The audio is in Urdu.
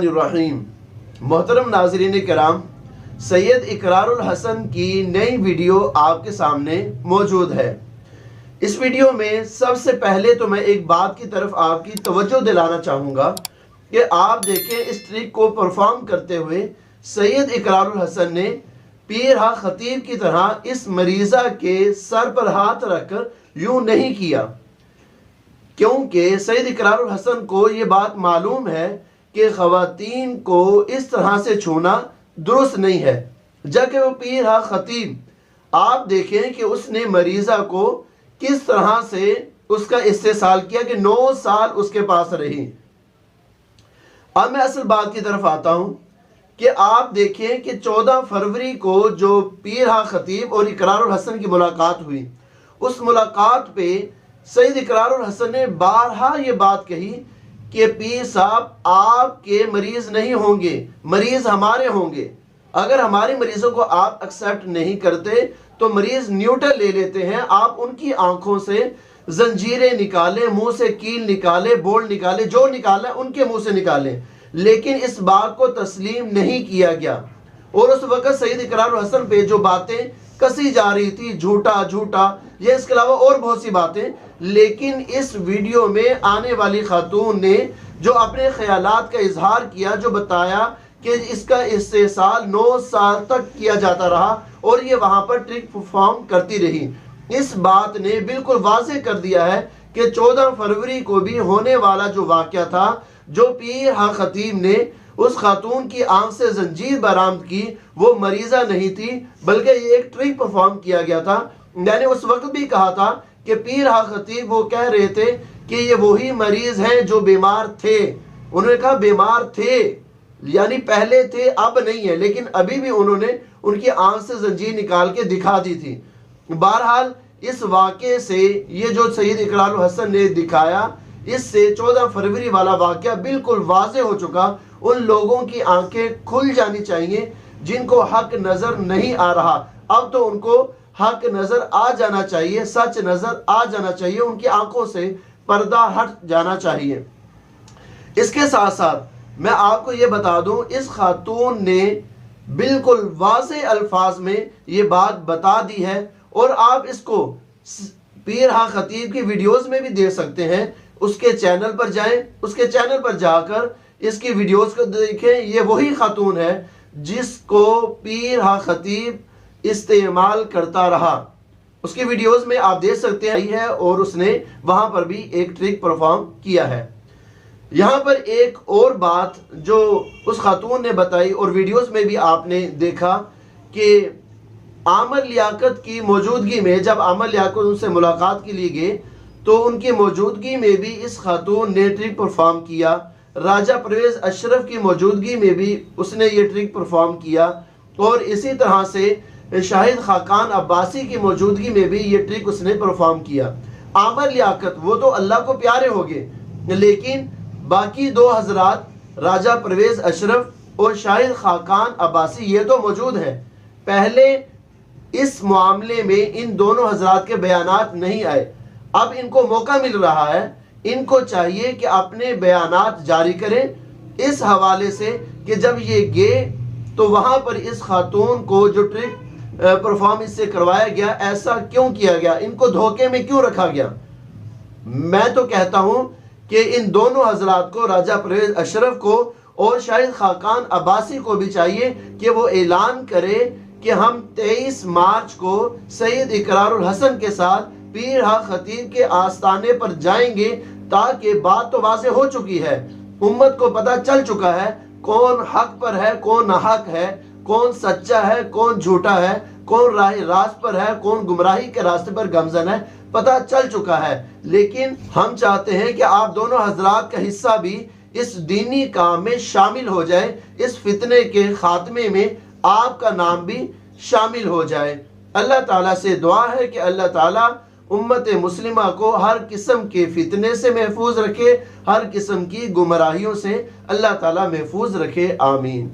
الرحیم محترم ناظرین کرام، سید اقرار الحسن کی نئی ویڈیو آپ کے سامنے موجود ہے۔ اس ویڈیو میں سب سے پہلے تو میں ایک بات کی طرف آپ کی توجہ دلانا چاہوں گا کہ آپ دیکھیں اس ٹرک کو پرفارم کرتے ہوئے سید اقرار الحسن نے پیر ہا خطیب کی طرح اس مریضہ کے سر پر ہاتھ رکھ کر یوں نہیں کیا، کیونکہ سید اقرار الحسن کو یہ بات معلوم ہے کہ خواتین کو اس طرح سے چھونا درست نہیں ہے، جبکہ وہ پیر ہا خطیب آپ دیکھیں کہ اس نے مریضہ کو کس طرح سے اس کا استحصال کیا کہ 9 سال اس کے پاس رہی۔ اب میں اصل بات کی طرف آتا ہوں کہ آپ دیکھیں کہ 14 فروری کو جو پیر ہا خطیب اور اقرار الحسن کی ملاقات ہوئی، اس ملاقات پہ سید اقرار الحسن نے بارہا یہ بات کہی کہ پیر صاحب آپ کے مریض نہیں ہوں گے، مریض ہمارے ہوں گے۔ اگر ہمارے مریضوں کو آپ ایکسیپٹ نہیں کرتے تو مریض نیوٹرل لے لیتے ہیں، آپ ان کی آنکھوں سے زنجیریں نکالیں، منہ سے کیل نکالیں، بول نکالیں، جو نکالیں ان کے منہ سے نکالیں، لیکن اس بات کو تسلیم نہیں کیا گیا۔ اور اس وقت سید اقرار الحسن پہ جو باتیں کسی جا رہی تھی، جھوٹا جھوٹا، یہ اس کے علاوہ اور بہت سی باتیں، لیکن اس ویڈیو میں آنے والی خاتون نے جو اپنے خیالات کا اظہار کیا، جو بتایا کہ اس کا استحصال 9 سال تک کیا جاتا رہا اور یہ وہاں پر ٹرک پرفارم کرتی رہی، اس بات نے بالکل واضح کر دیا ہے کہ 14 فروری کو بھی ہونے والا جو واقعہ تھا، جو پیر ہا خطیب نے اس خاتون کی آنکھ سے زنجیر برآمد کی، وہ مریضہ نہیں تھی بلکہ یہ ایک ٹرک پرفارم کیا گیا تھا۔ میں نے اس وقت بھی کہا تھا کہ پیر ہا خطیب وہ کہہ رہے تھے کہ یہ وہی مریض ہیں جو بیمار تھے، انہوں نے کہا بیمار تھے، یعنی پہلے تھے اب نہیں ہے، لیکن ابھی بھی انہوں نے ان کی آنکھ سے زنجیر نکال کے دکھا دی تھی۔ بہرحال اس واقعے سے یہ جو سید اقرار الحسن نے دکھایا، اس سے 14 فروری والا واقعہ بالکل واضح ہو چکا۔ ان لوگوں کی آنکھیں کھل جانی چاہیے جن کو حق نظر نہیں آ رہا، اب تو ان کو حق نظر آ جانا چاہیے، سچ نظر آ جانا چاہیے، ان کی آنکھوں سے پردہ ہٹ جانا چاہیے۔ اس کے ساتھ ساتھ میں آپ کو یہ بتا دوں، اس خاتون نے بالکل واضح الفاظ میں یہ بات بتا دی ہے، اور آپ اس کو پیر ہا خطیب کی ویڈیوز میں بھی دیکھ سکتے ہیں۔ اس کے چینل پر جائیں، اس کے چینل پر جا کر اس کی ویڈیوز کو دیکھیں۔ یہ وہی خاتون ہے جس کو پیر ہا خطیب استعمال کرتا رہا، اس کی ویڈیوز میں آپ دیکھ سکتے ہیں، اور اس نے وہاں پر بھی ایک ٹرک پرفارم کیا ہے۔ یہاں پر ایک اور بات جو اس خاتون نے بتائی اور ویڈیوز میں بھی آپ نے دیکھا کہ عامر لیاقت کی موجودگی میں، جب عامر لیاقت ان سے ملاقات کے لیے گئے تو ان کی موجودگی میں بھی اس خاتون نے ٹرک پرفارم کیا۔ راجہ پرویز اشرف کی موجودگی میں بھی اس نے یہ ٹرک پرفارم کیا، اور اسی طرح سے شاہد خاقان عباسی کی موجودگی میں بھی یہ ٹرک اس نے پرفارم کیا۔ عامر لیاقت وہ تو اللہ کو پیارے ہو گئے، لیکن باقی 2 حضرات راجہ پرویز اشرف اور شاہد خاقان عباسی یہ تو موجود ہیں۔ پہلے اس معاملے میں ان دونوں حضرات کے بیانات نہیں آئے، اب ان کو موقع مل رہا ہے، ان کو چاہیے کہ اپنے بیانات جاری کریں اس حوالے سے کہ جب یہ گئے تو وہاں پر اس خاتون کو جو ٹرک پرفارمنس سے کروایا گیا، ایسا کیوں کیا گیا، ان کو دھوکے میں کیوں رکھا گیا۔ میں تو کہتا ہوں کہ ان دونوں حضرات کو، راجہ پرویز اشرف کو اور شاہد خاقان عباسی کو بھی چاہیے کہ وہ اعلان کرے کہ ہم 23 مارچ کو سید اقرار الحسن کے ساتھ پیر ہا خطیب کے آستانے پر جائیں گے، تاکہ بات تو واضح ہو چکی ہے، امت کو پتہ چل چکا ہے کون حق پر ہے، کون ناحق ہے، کون سچا ہے، کون جھوٹا ہے، کون راہ راست پر ہے، کون گمراہی کے راستے پر گامزن ہے، پتہ چل چکا ہے۔ لیکن ہم چاہتے ہیں کہ آپ دونوں حضرات کا حصہ بھی اس دینی کام میں شامل ہو جائے، اس فتنے کے خاتمے میں آپ کا نام بھی شامل ہو جائے۔ اللہ تعالیٰ سے دعا ہے کہ اللہ تعالیٰ امت مسلمہ کو ہر قسم کے فتنے سے محفوظ رکھے، ہر قسم کی گمراہیوں سے اللہ تعالیٰ محفوظ رکھے، آمین۔